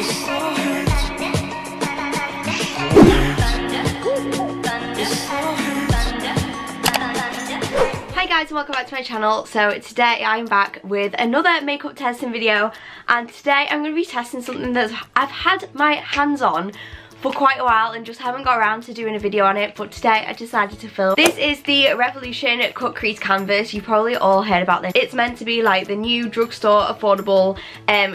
Hi guys and welcome back to my channel. So today I'm back with another makeup testing video, and today I'm going to be testing something that I've had my hands on for quite a while and just haven't got around to doing a video on it, but today I decided to film. This is the Revolution Cut Crease Canvas. You've probably all heard about this. It's meant to be like the new drugstore affordable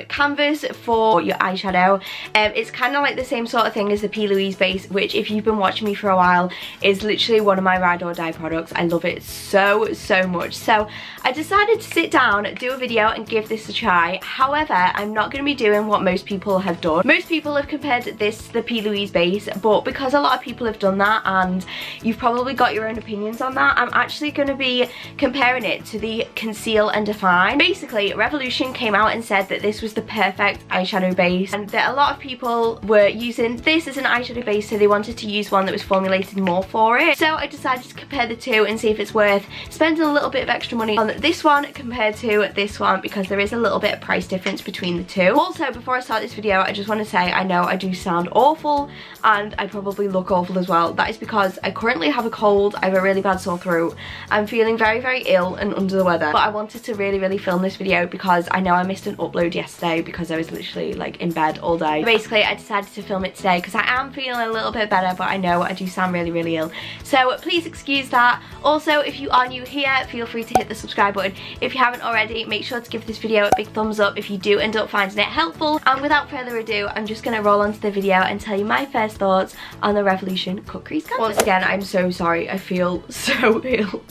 canvas for your eyeshadow. It's kind of like the same sort of thing as the P. Louise base, which if you've been watching me for a while is literally one of my ride or die products. I love it so much. So I decided to sit down, do a video and give this a try. However, I'm not going to be doing what most people have done. Most people have compared this to the P. Louise base, but because a lot of people have done that and you've probably got your own opinions on that, I'm actually going to be comparing it to the Conceal and Define. Basically, Revolution came out and said that this was the perfect eyeshadow base and that a lot of people were using this as an eyeshadow base, so they wanted to use one that was formulated more for it. So I decided to compare the two and see if it's worth spending a little bit of extra money on this one compared to this one, because there is a little bit of price difference between the two. Also, before I start this video, I just want to say I know I do sound awful and I probably look awful as well. That is because I currently have a cold. I have a really bad sore throat. I'm feeling very ill and under the weather, but I wanted to really film this video because I know I missed an upload yesterday because I was literally like in bed all day. Basically, I decided to film it today because I am feeling a little bit better, but I know I do sound really ill, so please excuse that. Also, if you are new here, feel free to hit the subscribe button. If you haven't already, make sure to give this video a big thumbs up if you do end up finding it helpful. And without further ado, I'm just going to roll onto the video and tell you my first thoughts on the Revolution Cut Crease Canvas. Once again, I'm so sorry. I feel so ill.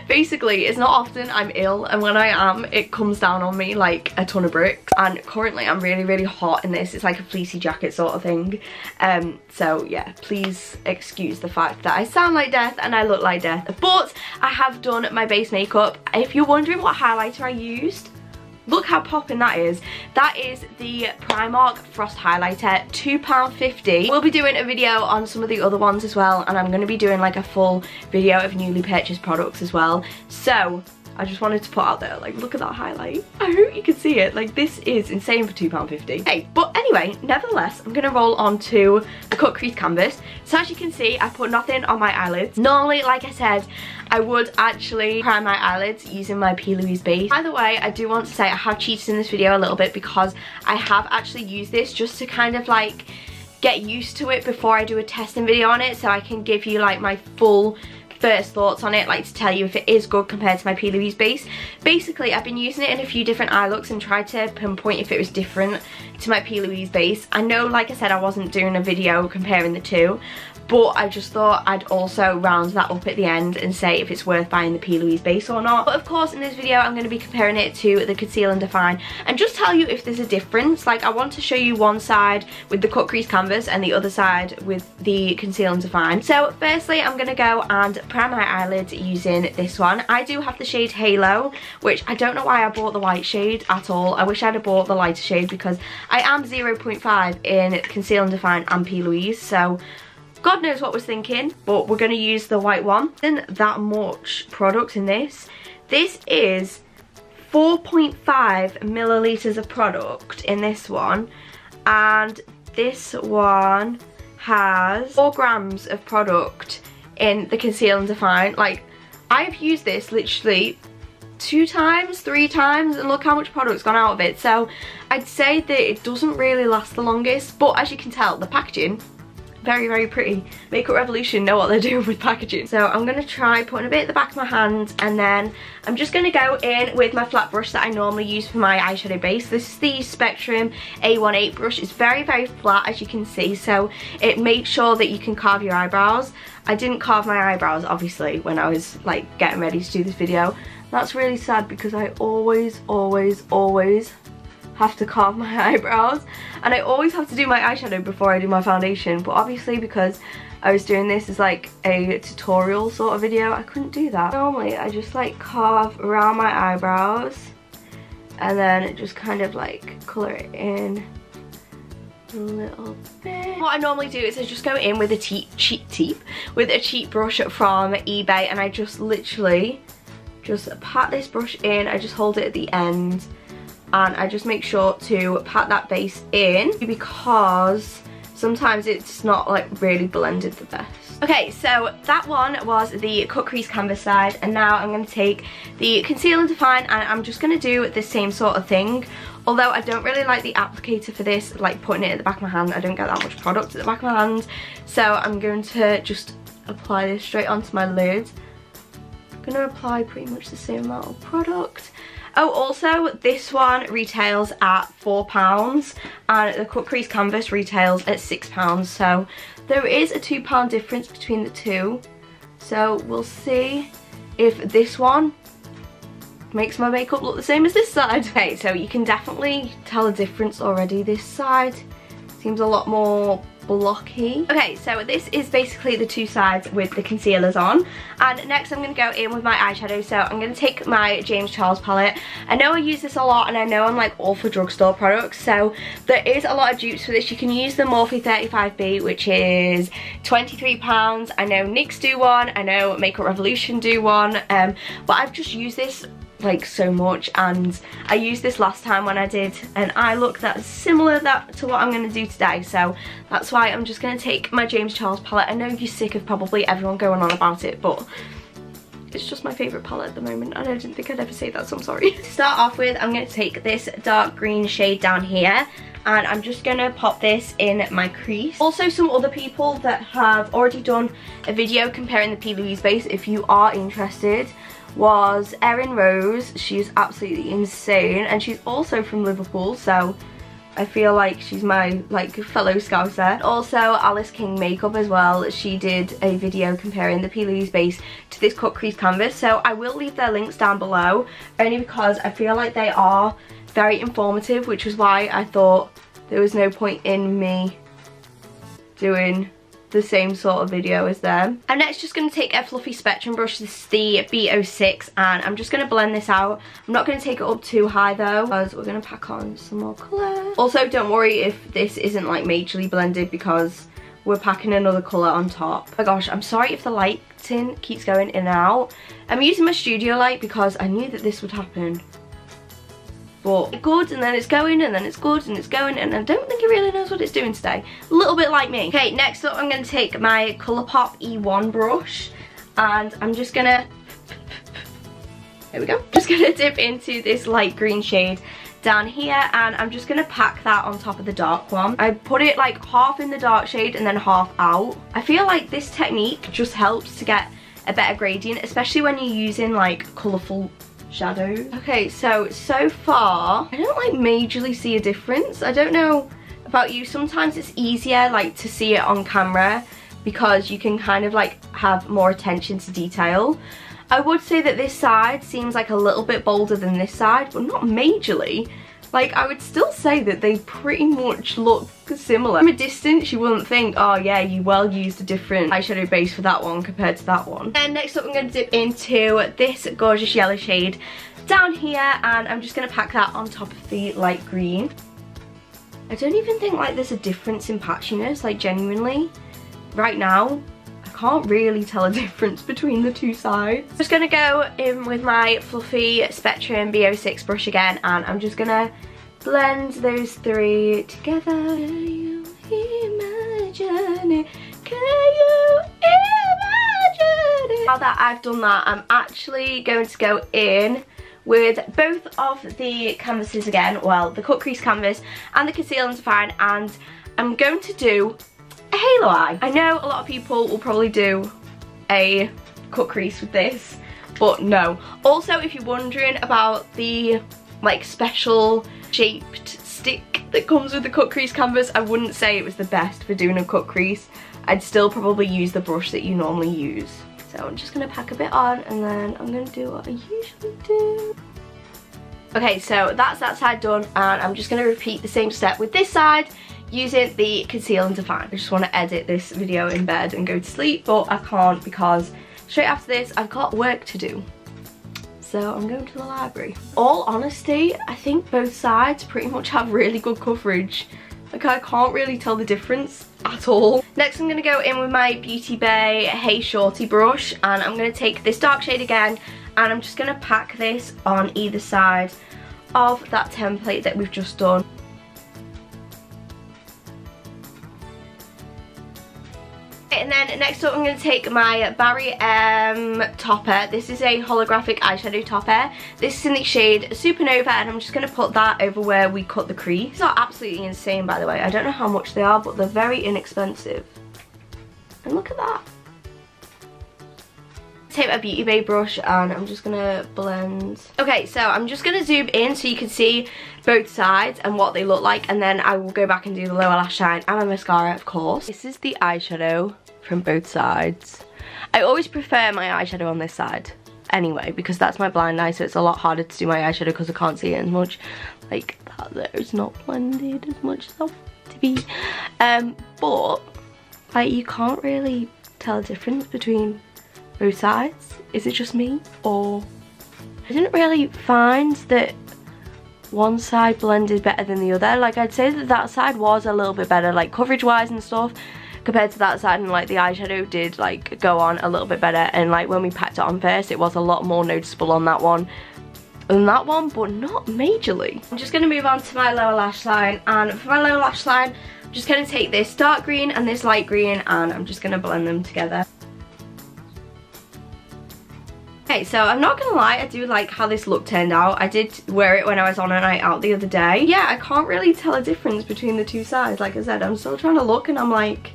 Basically, it's not often I'm ill, and when I am, it comes down on me like a ton of bricks. And currently I'm really hot in this. It's like a fleecy jacket sort of thing. So yeah, please excuse the fact that I sound like death and I look like death. But I have done my base makeup. If you're wondering what highlighter I used, look how popping that is. That is the Primark Frost Highlighter, £2.50. We'll be doing a video on some of the other ones as well, and I'm going to be doing like a full video of newly purchased products as well. So I just wanted to put out there, like, look at that highlight. I hope you can see it. Like, this is insane for £2.50. Hey, but anyway, nevertheless, I'm gonna roll on to the Cut Crease Canvas. So as you can see, I put nothing on my eyelids. Normally, like I said, I would actually prime my eyelids using my P. Louise base. By the way, I do want to say I have cheated in this video a little bit because I have actually used this just to kind of like get used to it before I do a testing video on it, so I can give you like my full first thoughts on it, like to tell you if it is good compared to my P. Louise base. Basically, I've been using it in a few different eye looks and tried to pinpoint if it was different to my P. Louise base. I know, like I said, I wasn't doing a video comparing the two, but I just thought I'd also round that up at the end and say if it's worth buying the P. Louise base or not. But of course, in this video, I'm going to be comparing it to the Conceal and Define and just tell you if there's a difference. Like, I want to show you one side with the Cut Crease Canvas and the other side with the Conceal and Define. So firstly, I'm going to go and prime my eyelids using this one. I do have the shade Halo, which I don't know why I bought the white shade at all. I wish I'd have bought the lighter shade because I am 0.5 in Conceal and Define and P. Louise, so God knows what I was thinking, but we're going to use the white one. Isn't that much product in this. This is 4.5 milliliters of product in this one, and this one has 4 grams of product in the Conceal and Define. Like, I've used this literally 2 times, 3 times, and look how much product's gone out of it. So I'd say that it doesn't really last the longest, but as you can tell, the packaging, very pretty. Makeup Revolution know what they're doing with packaging. So I'm going to try putting a bit at the back of my hand, and then I'm just going to go in with my flat brush that I normally use for my eyeshadow base. This is the Spectrum A18 brush. It's very flat, as you can see, so it makes sure that you can carve your eyebrows. I didn't carve my eyebrows, obviously, when I was like getting ready to do this video. That's really sad because I always have to carve my eyebrows, and I always have to do my eyeshadow before I do my foundation, but obviously because I was doing this as like a tutorial sort of video, I couldn't do that. Normally I just like carve around my eyebrows and then just kind of like colour it in a little bit. What I normally do is I just go in with a cheap brush from eBay, and I just literally just pat this brush in. I just hold it at the end and I just make sure to pat that base in because sometimes it's not like really blended the best. Okay, so that one was the Cut Crease Canvas side, and now I'm going to take the Conceal and Define and I'm just going to do the same sort of thing. Although I don't really like the applicator for this, like putting it at the back of my hand. I don't get that much product at the back of my hand. So I'm going to just apply this straight onto my lid. I'm going to apply pretty much the same amount of product. Oh, also, this one retails at £4 and the Cut Crease Canvas retails at £6. So there is a £2 difference between the two. So we'll see if this one makes my makeup look the same as this side. Okay, so you can definitely tell a difference already. This side seems a lot more blocky. Okay, so this is basically the two sides with the concealers on, and next I'm going to go in with my eyeshadow. So I'm going to take my James Charles palette. I know I use this a lot, and I know I'm like all for drugstore products, so there is a lot of dupes for this. You can use the Morphe 35B, which is £23. I know NYX do one, I know Makeup Revolution do one, but I've just used this like so much, and I used this last time when I did an eye look that's similar to what I'm going to do today, so that's why I'm just going to take my James Charles palette. I know you're sick of probably everyone going on about it, but it's just my favourite palette at the moment, and I didn't think I'd ever say that, so I'm sorry. To start off with, I'm going to take this dark green shade down here, and I'm just going to pop this in my crease. Also, some other people that have already done a video comparing the P. Louise base, if you are interested, was Erin Rose. She's absolutely insane, and she's also from Liverpool, so I feel like she's my like fellow Scouser. Also Alice King Makeup as well, she did a video comparing the P. Louise base to this Cut Crease Canvas, so I will leave their links down below, only because I feel like they are very informative, which was why I thought there was no point in me doing the same sort of video as them. I'm next just going to take a fluffy spectrum brush. This is the B06, and I'm just going to blend this out. I'm not going to take it up too high though, because we're going to pack on some more colour. Also, don't worry if this isn't like majorly blended, because we're packing another colour on top. Oh my gosh, I'm sorry if the lighting keeps going in and out. I'm using my studio light because I knew that this would happen. But it's good, and then it's going, and then it's good, and it's going, and I don't think it really knows what it's doing today. A little bit like me. Okay, next up I'm going to take my Colourpop E1 brush, and I'm just going to, there we go, just going to dip into this light green shade down here, and I'm just going to pack that on top of the dark one. I put it like half in the dark shade and then half out. I feel like this technique just helps to get a better gradient, especially when you're using like colourful shadows. Okay, so far I don't like majorly see a difference. I don't know about you, sometimes it's easier like to see it on camera because you can kind of like have more attention to detail. I would say that this side seems like a little bit bolder than this side, but not majorly. Like, I would still say that they pretty much look similar. From a distance, you wouldn't think, oh yeah, you well used a different eyeshadow base for that one compared to that one. And next up, I'm going to dip into this gorgeous yellow shade down here, and I'm just going to pack that on top of the light green. I don't even think like there's a difference in patchiness, like genuinely. Right now, I can't really tell a difference between the two sides. I'm just going to go in with my fluffy Spectrum B06 brush again, and I'm just going to blend those three together. Can you imagine it? Can you imagine it? Now that I've done that, I'm actually going to go in with both of the canvases again, well, the Cut Crease canvas and the Conceal and Define, and I'm going to do a halo eye. I know a lot of people will probably do a cut crease with this, but no. Also, if you're wondering about the like special shaped stick that comes with the cut crease canvas, I wouldn't say it was the best for doing a cut crease. I'd still probably use the brush that you normally use. So I'm just gonna pack a bit on, and then I'm gonna do what I usually do. Okay, so that's that side done, and I'm just gonna repeat the same step with this side, using the Conceal and Define. I just want to edit this video in bed and go to sleep, but I can't because straight after this I've got work to do. So I'm going to the library. All honesty, I think both sides pretty much have really good coverage. Like, I can't really tell the difference at all. Next, I'm going to go in with my Beauty Bay Hey Shorty brush, and I'm going to take this dark shade again, and I'm just going to pack this on either side of that template that we've just done. And then next up I'm going to take my Barry M topper. This is a holographic eyeshadow topper. This is in the shade Supernova, and I'm just going to put that over where we cut the crease. These are absolutely insane, by the way. I don't know how much they are, but they're very inexpensive. And look at that. Take my Beauty Bay brush and I'm just gonna blend. Okay, so I'm just gonna zoom in so you can see both sides and what they look like, and then I will go back and do the lower lash line and my mascara, of course. This is the eyeshadow from both sides. I always prefer my eyeshadow on this side anyway, because that's my blind eye, so it's a lot harder to do my eyeshadow because I can't see it as much. Like that there is not blended as much as I want it to be. But like you can't really tell the difference between both sides. Is it just me, or I didn't really find that one side blended better than the other. Like I'd say that that side was a little bit better, like coverage wise and stuff, compared to that side, and like the eyeshadow did like go on a little bit better, and like when we packed it on first it was a lot more noticeable on that one than that one, but not majorly. I'm just going to move on to my lower lash line, and for my lower lash line I'm just going to take this dark green and this light green and I'm just going to blend them together. Okay, so I'm not gonna lie, I do like how this look turned out. I did wear it when I was on a night out the other day. Yeah, I can't really tell a difference between the two sides. Like I said, I'm still trying to look and I'm like,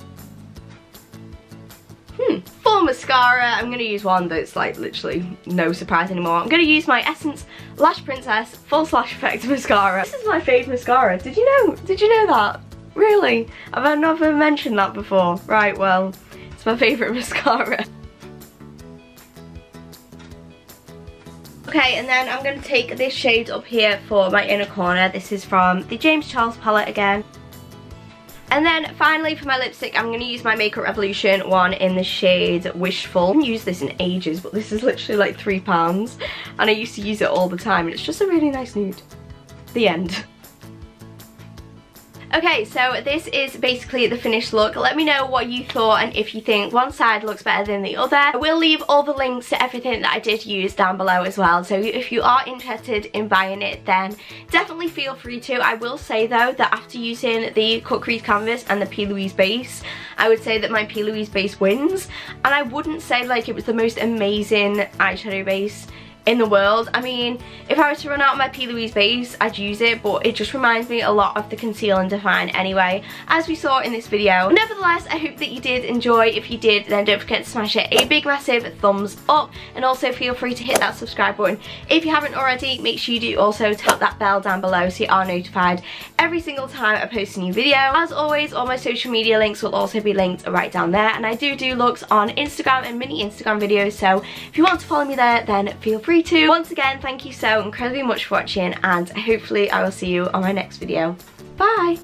For mascara, I'm gonna use one that's like literally no surprise anymore. I'm gonna use my Essence Lash Princess Full Slash Effect Mascara. This is my fave mascara. Did you know that? Really? I've never mentioned that before. Right, well, it's my favorite mascara. Okay, and then I'm going to take this shade up here for my inner corner. This is from the James Charles palette again. And then finally for my lipstick, I'm going to use my Makeup Revolution one in the shade Wishful. I haven't used this in ages, but this is literally like £3 and I used to use it all the time, and it's just a really nice nude. The end. Okay, so this is basically the finished look. Let me know what you thought and if you think one side looks better than the other. I will leave all the links to everything that I did use down below as well. So if you are interested in buying it, then definitely feel free to. I will say though that after using the Cut Crease canvas and the P. Louise base, I would say that my P. Louise base wins. And I wouldn't say like it was the most amazing eyeshadow base in the world. I mean, if I was to run out of my P. Louise base, I'd use it, but it just reminds me a lot of the Conceal and Define anyway, as we saw in this video. Nevertheless, I hope that you did enjoy. If you did, then don't forget to smash it a big massive thumbs up, and also feel free to hit that subscribe button if you haven't already. Make sure you do also tap that bell down below so you are notified every single time I post a new video. As always, all my social media links will also be linked right down there, and I do looks on Instagram and mini Instagram videos, so if you want to follow me there, then feel free to. Once again, thank you so incredibly much for watching, and hopefully I will see you on my next video. Bye!